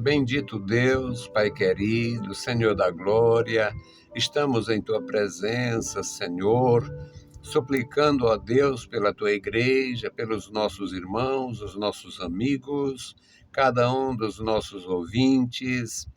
Bendito Deus, Pai querido, Senhor da glória, estamos em Tua presença, Senhor, suplicando a Deus pela Tua igreja, pelos nossos irmãos, os nossos amigos, cada um dos nossos ouvintes.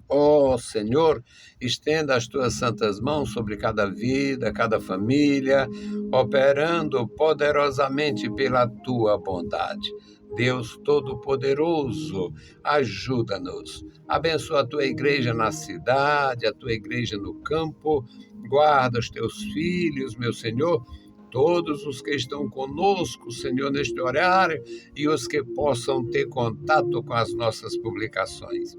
Ó Senhor, estenda as Tuas santas mãos sobre cada vida, cada família, operando poderosamente pela Tua bondade. Deus Todo-Poderoso, ajuda-nos. Abençoa a Tua igreja na cidade, a Tua igreja no campo. Guarda os Teus filhos, meu Senhor, todos os que estão conosco, Senhor, neste horário e os que possam ter contato com as nossas publicações.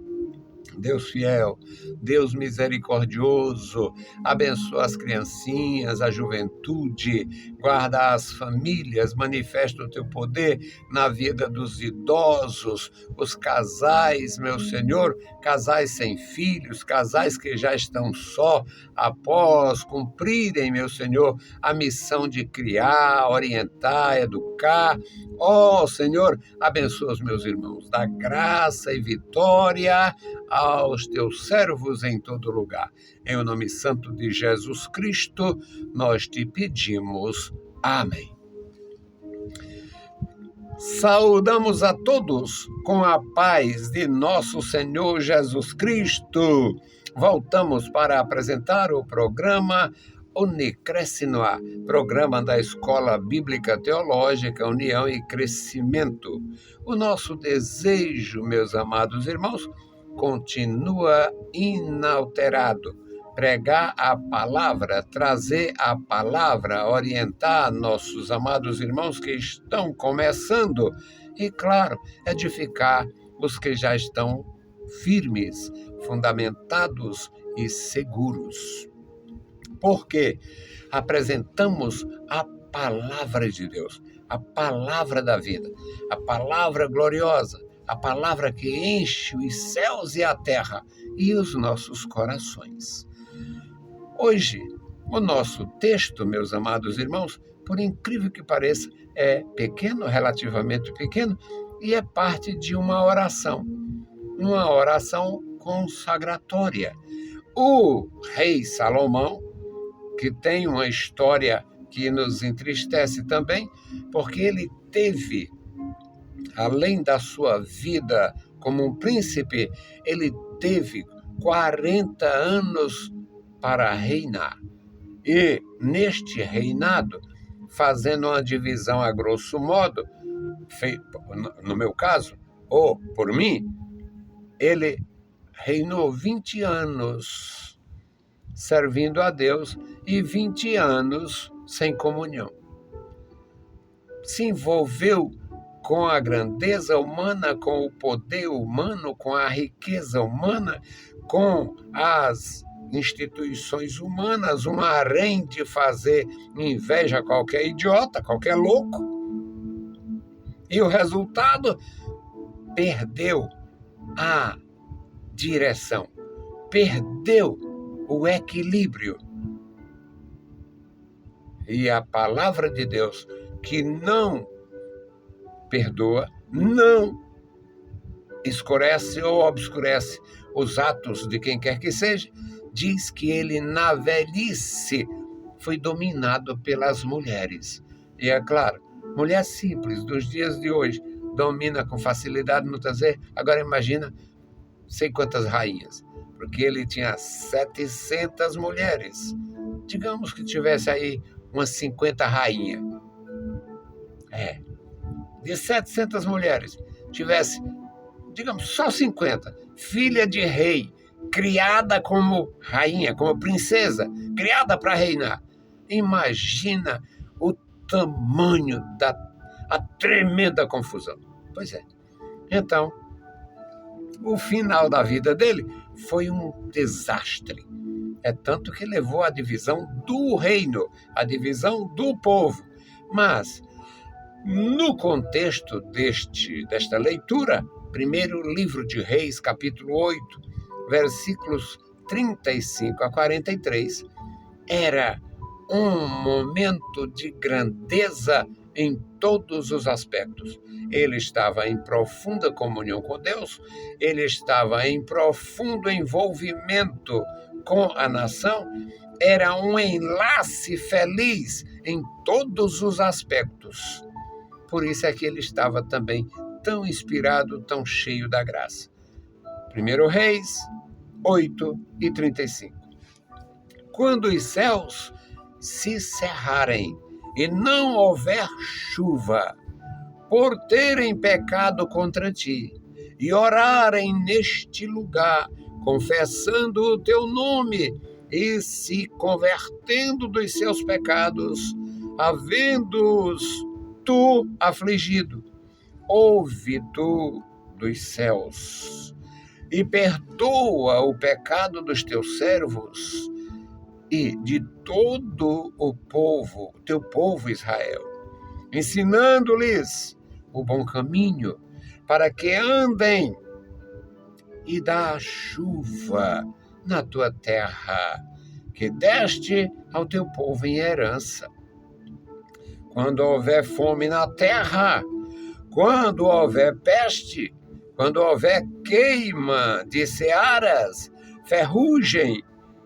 Deus fiel, Deus misericordioso, abençoa as criancinhas, a juventude, guarda as famílias, manifesta o teu poder na vida dos idosos, os casais, meu Senhor, casais sem filhos, casais que já estão só, após cumprirem, meu Senhor, a missão de criar, orientar, educar. Ó Senhor, abençoa os meus irmãos, dá graça e vitória aos teus servos em todo lugar. Em o nome santo de Jesus Cristo, nós te pedimos. Amém. Saudamos a todos com a paz de nosso Senhor Jesus Cristo. Voltamos para apresentar o programa Unicresce no Ar, programa da Escola Bíblica Teológica União e Crescimento. O nosso desejo, meus amados irmãos, continua inalterado. Pregar a palavra, trazer a palavra, orientar nossos amados irmãos que estão começando e, claro, edificar os que já estão firmes, fundamentados e seguros. Porque apresentamos a palavra de Deus, a palavra da vida, a palavra gloriosa, a palavra que enche os céus e a terra e os nossos corações. Hoje, o nosso texto, meus amados irmãos, por incrível que pareça, é pequeno, relativamente pequeno, e é parte de uma oração consagratória. O rei Salomão, que tem uma história que nos entristece também, porque ele teve, além da sua vida como um príncipe, ele teve 40 anos para reinar. E neste reinado, fazendo uma divisão a grosso modo, no meu caso, ou por mim, ele reinou 20 anos servindo a Deus e 20 anos sem comunhão. Se envolveu com a grandeza humana, com o poder humano, com a riqueza humana, com as instituições humanas, um harém de fazer inveja a qualquer idiota, qualquer louco. E o resultado? Perdeu a direção, perdeu o equilíbrio. E a palavra de Deus, que não perdoa, não escurece ou obscurece os atos de quem quer que seja, diz que ele, na velhice, foi dominado pelas mulheres. E é claro, mulher simples dos dias de hoje domina com facilidade muitas vezes. Agora imagina, sei quantas rainhas, porque ele tinha 700 mulheres. Digamos que tivesse aí umas 50 rainhas. De 700 mulheres, tivesse, digamos, só 50, filha de rei, criada como rainha, como princesa, criada para reinar. Imagina o tamanho a tremenda confusão. Pois é. Então, o final da vida dele foi um desastre. É tanto que levou à divisão do reino, à divisão do povo. Mas, no contexto desta leitura, primeiro livro de Reis, capítulo 8, versículos 35 a 43, era um momento de grandeza em todos os aspectos. Ele estava em profunda comunhão com Deus, ele estava em profundo envolvimento com a nação, era um enlace feliz em todos os aspectos. Por isso é que ele estava também tão inspirado, tão cheio da graça. 1 Reis 8:35. Quando os céus se cerrarem e não houver chuva, por terem pecado contra ti, e orarem neste lugar, confessando o teu nome e se convertendo dos seus pecados, havendo-os tu afligido, ouve tu dos céus e perdoa o pecado dos teus servos e de todo o povo, teu povo Israel, ensinando-lhes o bom caminho, para que andem, e dá chuva na tua terra, que deste ao teu povo em herança. Quando houver fome na terra, quando houver peste, quando houver queima de searas, ferrugem,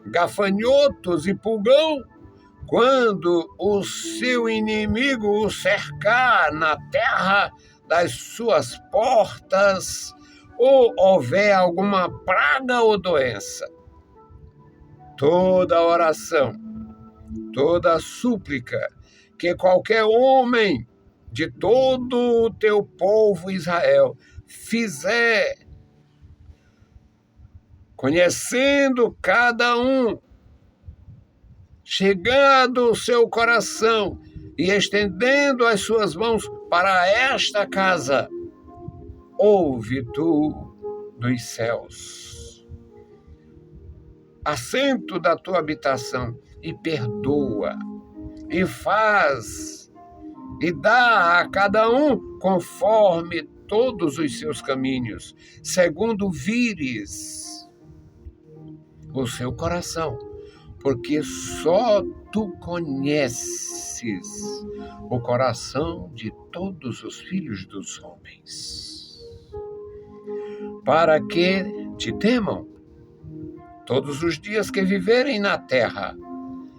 gafanhotos e pulgão, quando o seu inimigo o cercar na terra das suas portas, ou houver alguma praga ou doença, toda oração, toda súplica que qualquer homem de todo o teu povo Israel fizer, conhecendo cada um, chegando o seu coração e estendendo as suas mãos para esta casa, ouve tu dos céus, assento da tua habitação, e perdoa, e faz, e dá a cada um conforme todos os seus caminhos, segundo vires o seu coração, porque só tu conheces o coração de todos os filhos dos homens, para que te temam todos os dias que viverem na terra,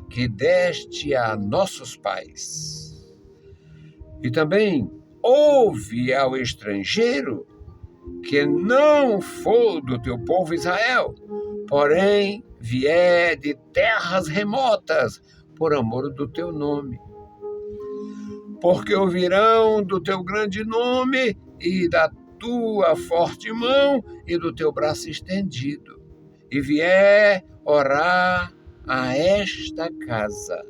que deste a nossos pais. E também ouve ao estrangeiro, que não for do teu povo Israel, porém vier de terras remotas, por amor do teu nome. Porque ouvirão do teu grande nome e da tua forte mão e do teu braço estendido, e vier orar a esta casa.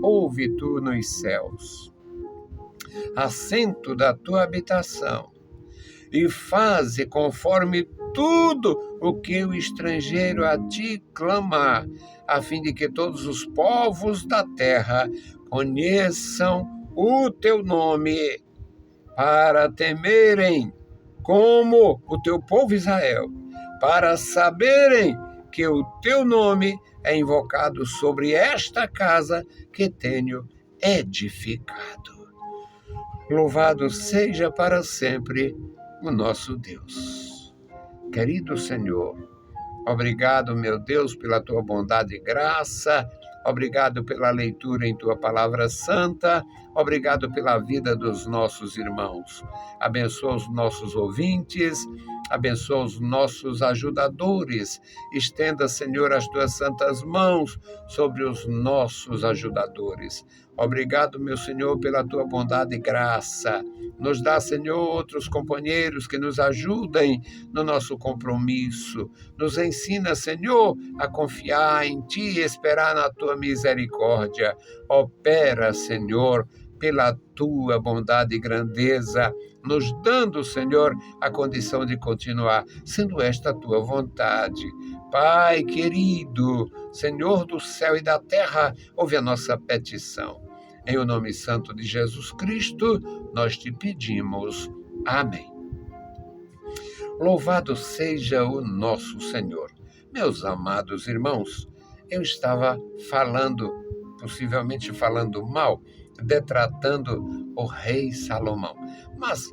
Ouve tu nos céus, assento da tua habitação, e faze conforme tudo o que o estrangeiro a ti clamar, a fim de que todos os povos da terra conheçam o teu nome, para temerem como o teu povo Israel, para saberem que o teu nome é invocado sobre esta casa que tenho edificado. Louvado seja para sempre o nosso Deus. Querido Senhor, obrigado, meu Deus, pela tua bondade e graça. Obrigado pela leitura em tua palavra santa. Obrigado pela vida dos nossos irmãos. Abençoa os nossos ouvintes. Abençoa os nossos ajudadores. Estenda, Senhor, as tuas santas mãos sobre os nossos ajudadores. Obrigado, meu Senhor, pela tua bondade e graça. Nos dá, Senhor, outros companheiros que nos ajudem no nosso compromisso. Nos ensina, Senhor, a confiar em Ti e esperar na Tua misericórdia. Opera, Senhor, pela Tua bondade e grandeza, nos dando, Senhor, a condição de continuar, sendo esta a Tua vontade. Pai querido, Senhor do céu e da terra, ouve a nossa petição. Em o nome santo de Jesus Cristo, nós te pedimos. Amém. Louvado seja o nosso Senhor. Meus amados irmãos, eu estava possivelmente falando mal detratando o rei Salomão. Mas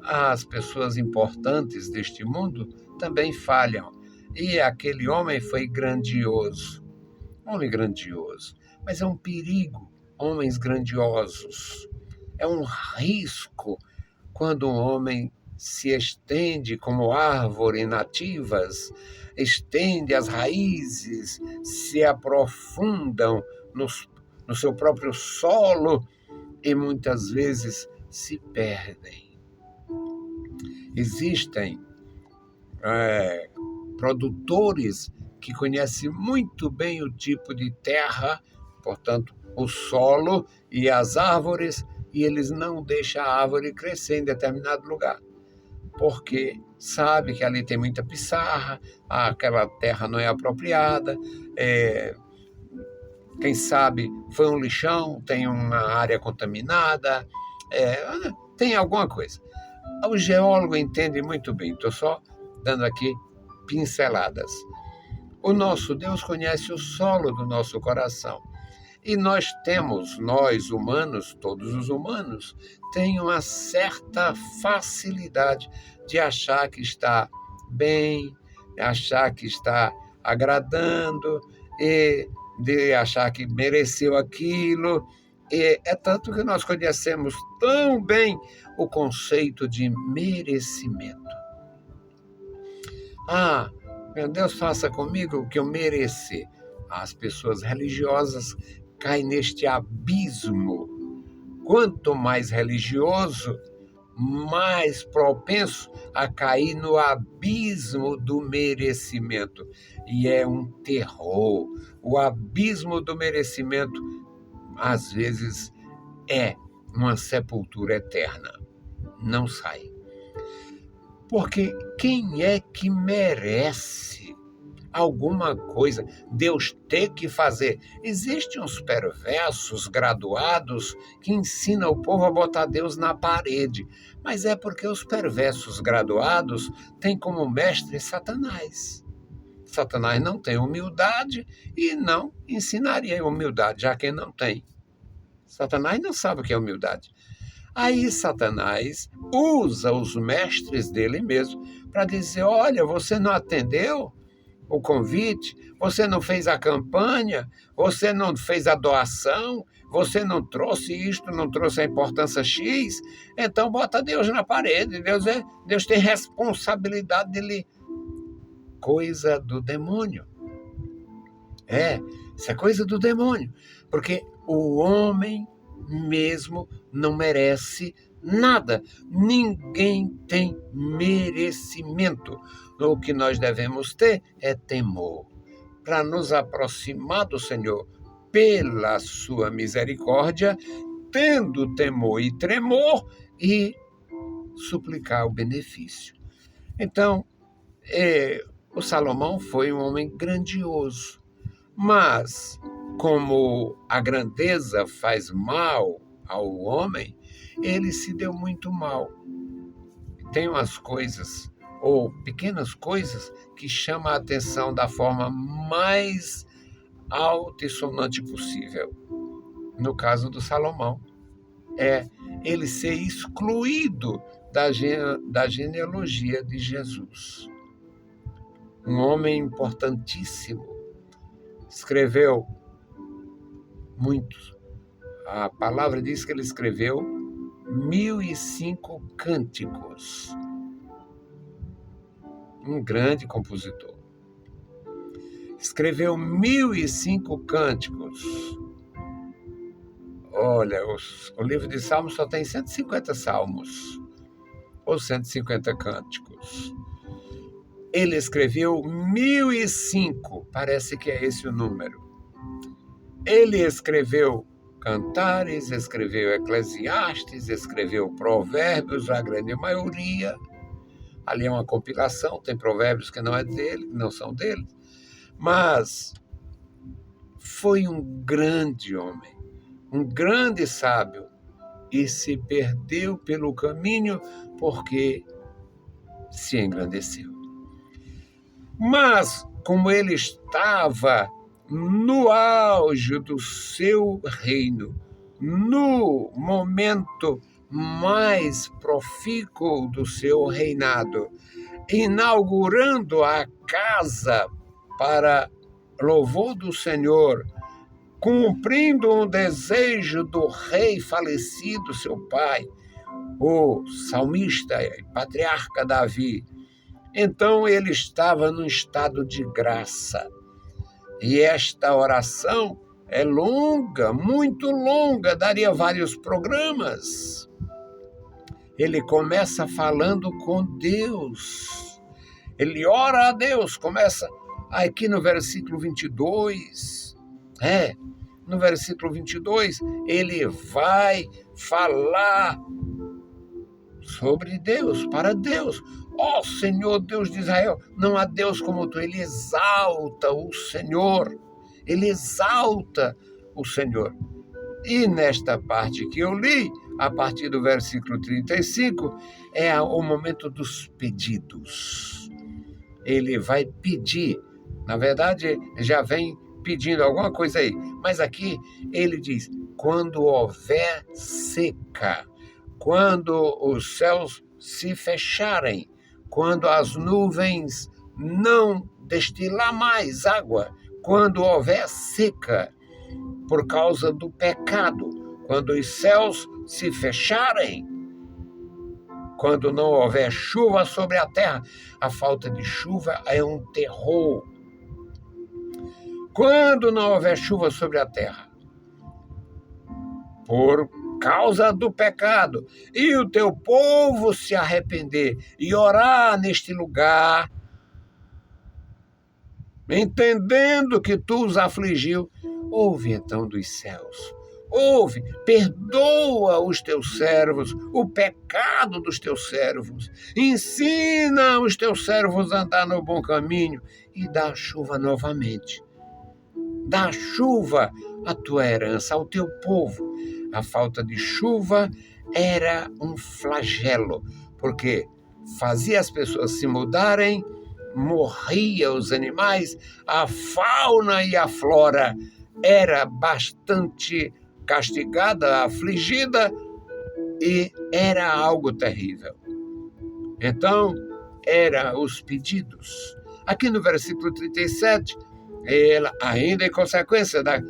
as pessoas importantes deste mundo também falham. E aquele homem foi grandioso, homem grandioso. Mas é um perigo, homens grandiosos. É um risco quando um homem se estende como árvore nativas, estende as raízes, se aprofundam no seu próprio solo e muitas vezes se perdem. Existem produtores que conhecem muito bem o tipo de terra, portanto, o solo e as árvores, e eles não deixam a árvore crescer em determinado lugar, porque sabe que ali tem muita pissarra, aquela terra não é apropriada, quem sabe foi um lixão, tem uma área contaminada, tem alguma coisa. O geólogo entende muito bem, estou só dando aqui pinceladas. O nosso Deus conhece o solo do nosso coração. E nós humanos, todos os humanos, tem uma certa facilidade de achar que está bem, achar que está agradando, e de achar que mereceu aquilo. E é tanto que nós conhecemos tão bem o conceito de merecimento. Meu Deus, faça comigo o que eu merecer. As pessoas religiosas caem neste abismo. Quanto mais religioso, mais propenso a cair no abismo do merecimento. E é um terror. O abismo do merecimento, às vezes, é uma sepultura eterna. Não sai. Porque quem é que merece alguma coisa Deus ter que fazer? Existem uns perversos graduados que ensinam o povo a botar Deus na parede, mas é porque os perversos graduados têm como mestre Satanás. Satanás não tem humildade e não ensinaria humildade, já que não tem. Satanás não sabe o que é humildade. Aí Satanás usa os mestres dele mesmo para dizer: olha, você não atendeu o convite, você não fez a campanha, você não fez a doação, você não trouxe isto, não trouxe a importância X, então bota Deus na parede. Deus tem responsabilidade dele. Coisa do demônio. Isso é coisa do demônio, porque o homem mesmo não merece nada. Ninguém tem merecimento. O que nós devemos ter é temor, para nos aproximar do Senhor pela sua misericórdia, tendo temor e tremor e suplicar o benefício. Então, o Salomão foi um homem grandioso, mas como a grandeza faz mal ao homem, ele se deu muito mal. Tem umas coisas, ou pequenas coisas, que chamam a atenção da forma mais altissonante possível. No caso do Salomão, ele ser excluído da genealogia de Jesus. Um homem importantíssimo, escreveu muitos. A palavra diz que ele escreveu 1005 cânticos. Um grande compositor. Escreveu 1005 cânticos. Olha, o livro de Salmos só tem 150 salmos, ou 150 cânticos. Ele escreveu 1005, parece que é esse o número. Ele escreveu Cantares, escreveu Eclesiastes, escreveu Provérbios, a grande maioria. Ali é uma compilação, tem provérbios que não é dele, que não são dele. Mas foi um grande homem, um grande sábio, e se perdeu pelo caminho porque se engrandeceu. Mas, como ele estava no auge do seu reino, no momento mais profícuo do seu reinado, inaugurando a casa para louvor do Senhor, cumprindo um desejo do rei falecido, seu pai, o salmista e patriarca Davi. Então ele estava num estado de graça. E esta oração é longa, muito longa, daria vários programas. Ele começa falando com Deus. Ele ora a Deus, começa aqui no versículo 22. No versículo 22, ele vai falar sobre Deus, para Deus. Ó Senhor, Deus de Israel, não há Deus como tu. Ele exalta o Senhor. Ele exalta o Senhor. E nesta parte que eu li, a partir do versículo 35, é o momento dos pedidos. Ele vai pedir. Na verdade, já vem pedindo alguma coisa aí. Mas aqui ele diz, quando houver seca, quando os céus se fecharem, quando as nuvens não destilar mais água, quando houver seca por causa do pecado, quando os céus se fecharem, quando não houver chuva sobre a terra, a falta de chuva é um terror. Quando não houver chuva sobre a terra, por causa do pecado, e o teu povo se arrepender e orar neste lugar, entendendo que tu os afligiu, ouve então dos céus, ouve, perdoa os teus servos, o pecado dos teus servos, ensina os teus servos a andar no bom caminho e dá chuva novamente. Dá chuva à tua herança, ao teu povo. A falta de chuva era um flagelo, porque fazia as pessoas se mudarem, morria os animais, a fauna e a flora era bastante castigada, afligida, e era algo terrível. Então, eram os pedidos. Aqui no versículo 37, ela ainda em consequência da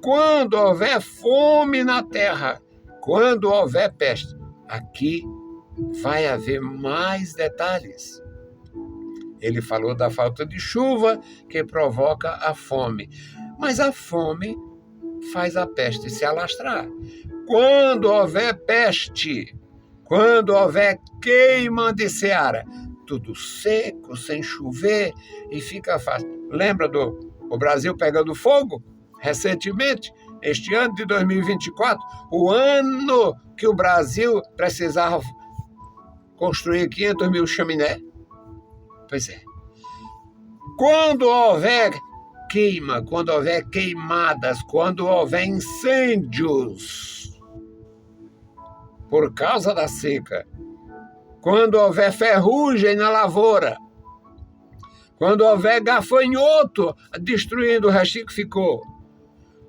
quando houver fome na terra, quando houver peste, aqui vai haver mais detalhes. Ele falou da falta de chuva que provoca a fome, mas a fome faz a peste se alastrar. Quando houver peste, quando houver queima de seara, tudo seco, sem chover, e fica fácil. Lembra do Brasil pegando fogo? Recentemente, este ano de 2024, o ano que o Brasil precisava construir 500 mil chaminés. Pois é. Quando houver queima, quando houver queimadas, quando houver incêndios por causa da seca, quando houver ferrugem na lavoura, quando houver gafanhoto destruindo o restinho que ficou,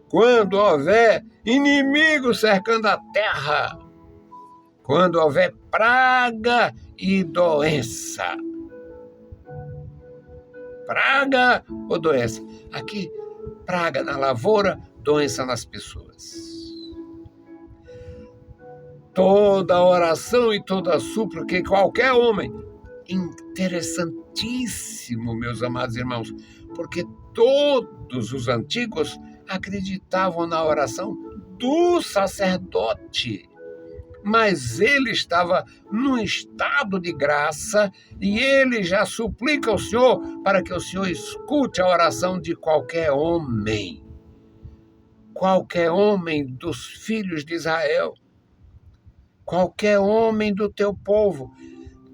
quando houver inimigo cercando a terra, quando houver praga e doença. Praga ou doença? Aqui, praga na lavoura, doença nas pessoas. Toda oração e toda súplica que qualquer homem, interessantíssimo, meus amados irmãos, porque todos os antigos acreditavam na oração do sacerdote, mas ele estava num estado de graça e ele já suplica ao Senhor para que o Senhor escute a oração de qualquer homem dos filhos de Israel, qualquer homem do teu povo,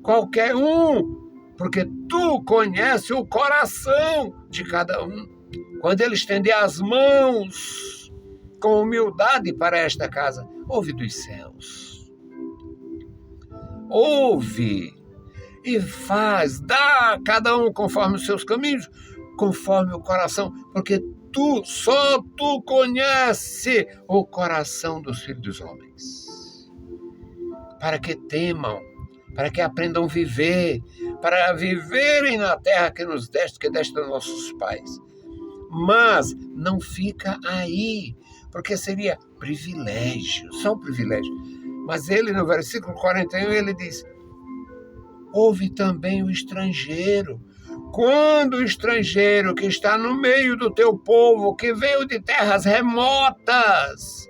qualquer um, porque tu conheces o coração de cada um. Quando ele estender as mãos com humildade para esta casa, ouve dos céus. Ouve e faz, dá a cada um conforme os seus caminhos, conforme o coração, porque só tu conhece o coração dos filhos dos homens. Para que temam, para que aprendam a viver, para viverem na terra que nos deste, que deste aos nossos pais. Mas não fica aí, porque seria privilégio, só um privilégio. Mas ele, no versículo 41, ele diz: ouve também o estrangeiro. Quando o estrangeiro que está no meio do teu povo, que veio de terras remotas,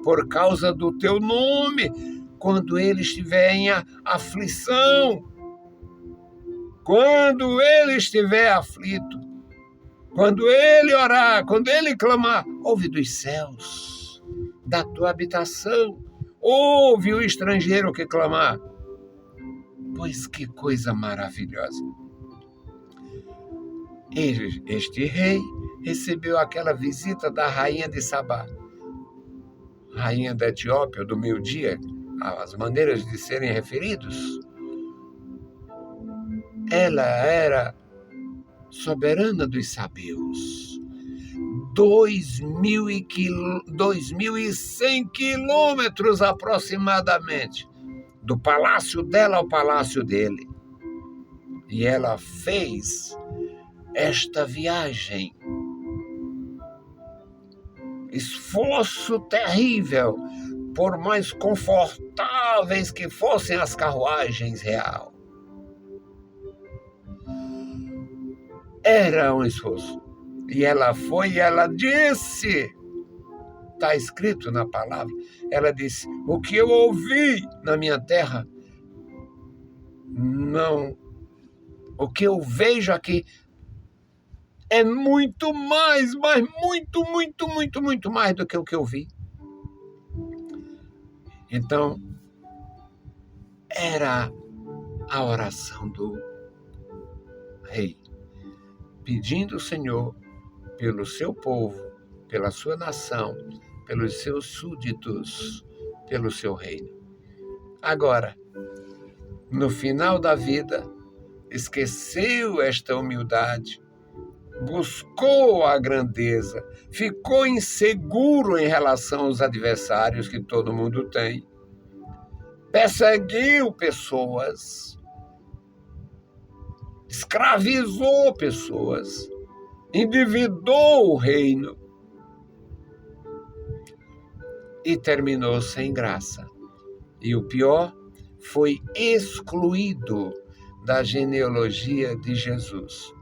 por causa do teu nome, quando ele estiver em aflição, quando ele estiver aflito, quando ele orar, quando ele clamar, ouve dos céus, da tua habitação, ouve o estrangeiro que clamar. Pois que coisa maravilhosa! Este rei recebeu aquela visita da rainha de Sabá, rainha da Etiópia, do meio-dia, as maneiras de serem referidos. Ela era soberana dos sabeus. 2.100 quilômetros aproximadamente, do palácio dela ao palácio dele. E ela fez esta viagem. Esforço terrível, por mais confortáveis que fossem as carruagens real. Era um esforço. E ela foi e ela disse, está escrito na palavra, ela disse: o que eu ouvi na minha terra, não, o que eu vejo aqui é muito mais, mas muito, muito, muito, muito mais do que o que eu vi. Então, era a oração do rei, pedindo ao Senhor pelo seu povo, pela sua nação, pelos seus súditos, pelo seu reino. Agora, no final da vida, esqueceu esta humildade, buscou a grandeza, ficou inseguro em relação aos adversários que todo mundo tem, perseguiu pessoas, escravizou pessoas, endividou o reino e terminou sem graça. E o pior, foi excluído da genealogia de Jesus.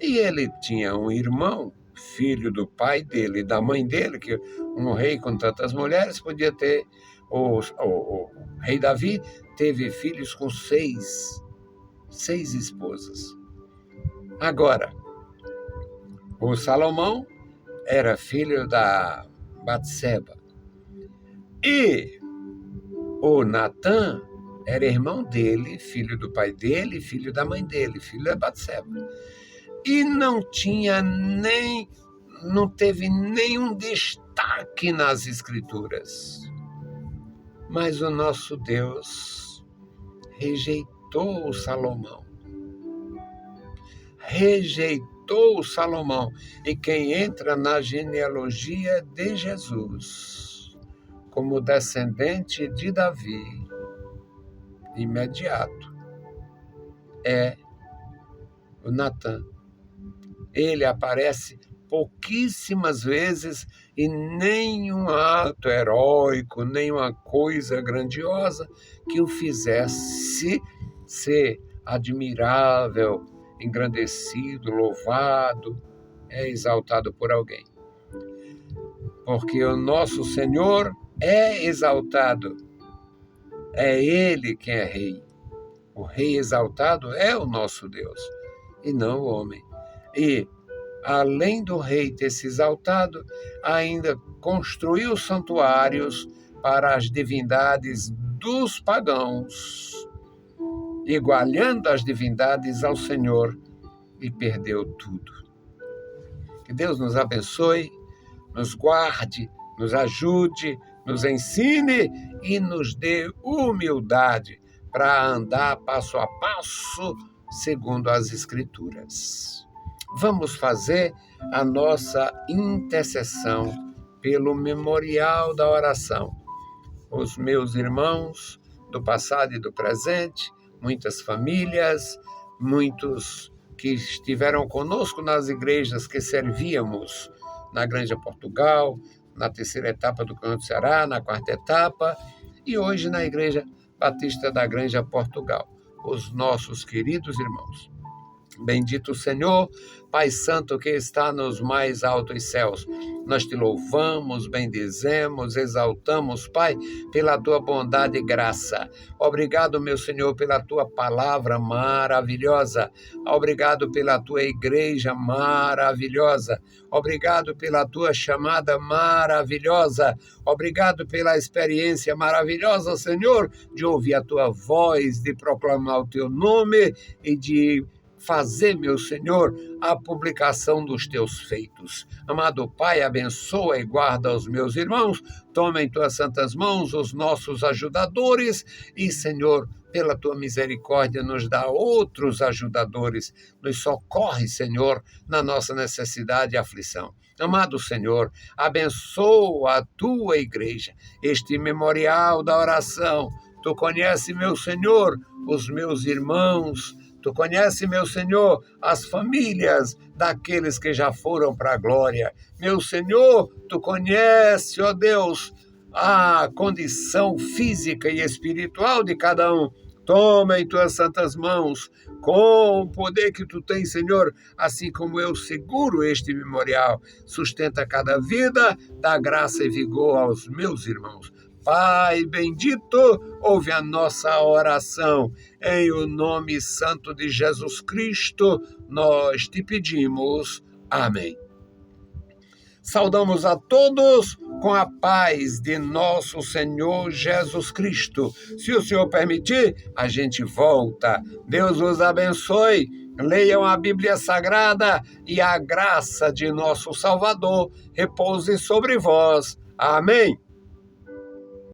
E ele tinha um irmão, filho do pai dele e da mãe dele, que um rei com tantas mulheres podia ter. O rei Davi teve filhos com seis esposas. Agora, o Salomão era filho da Batseba. E o Natã era irmão dele, filho do pai dele, filho da mãe dele, filho da Batseba. E não teve nenhum destaque nas Escrituras. Mas o nosso Deus rejeitou o Salomão. Rejeitou o Salomão. E quem entra na genealogia de Jesus, como descendente de Davi, imediato, é o Natã. Ele aparece pouquíssimas vezes e nenhum ato heróico, nenhuma coisa grandiosa que o fizesse ser admirável, engrandecido, louvado, exaltado por alguém. Porque o nosso Senhor é exaltado. É Ele quem é rei. O rei exaltado é o nosso Deus, e não o homem. E, além do rei ter se exaltado, ainda construiu santuários para as divindades dos pagãos, igualando as divindades ao Senhor, e perdeu tudo. Que Deus nos abençoe, nos guarde, nos ajude, nos ensine e nos dê humildade para andar passo a passo segundo as Escrituras. vamos fazer a nossa intercessão pelo memorial da oração. Os meus irmãos do passado e do presente, muitas famílias, muitos que estiveram conosco nas igrejas que servíamos na Granja Portugal, na terceira etapa do Canto do Ceará, na quarta etapa, e hoje na Igreja Batista da Granja Portugal. Os nossos queridos irmãos. Bendito o Senhor, Pai Santo que está nos mais altos céus. Nós te louvamos, bendizemos, exaltamos, Pai, pela tua bondade e graça. Obrigado, meu Senhor, pela tua palavra maravilhosa. Obrigado pela tua igreja maravilhosa. Obrigado pela tua chamada maravilhosa. Obrigado pela experiência maravilhosa, Senhor, de ouvir a tua voz, de proclamar o teu nome e de fazer, meu Senhor, a publicação dos teus feitos. Amado Pai, abençoa e guarda os meus irmãos, toma em tuas santas mãos os nossos ajudadores e, Senhor, pela tua misericórdia, nos dá outros ajudadores, nos socorre, Senhor, na nossa necessidade e aflição. Amado Senhor, abençoa a tua igreja, este memorial da oração. Tu conhece, meu Senhor, os meus irmãos. Tu conhece, meu Senhor, as famílias daqueles que já foram para a glória. Meu Senhor, tu conhece, ó Deus, a condição física e espiritual de cada um. Toma em tuas santas mãos, com o poder que tu tens, Senhor, assim como eu seguro este memorial. Sustenta cada vida, dá graça e vigor aos meus irmãos. Pai bendito, ouve a nossa oração. Em o nome santo de Jesus Cristo, nós te pedimos. Amém. Saudamos a todos com a paz de nosso Senhor Jesus Cristo. Se o Senhor permitir, a gente volta. Deus os abençoe. Leiam a Bíblia Sagrada e a graça de nosso Salvador repouse sobre vós. Amém.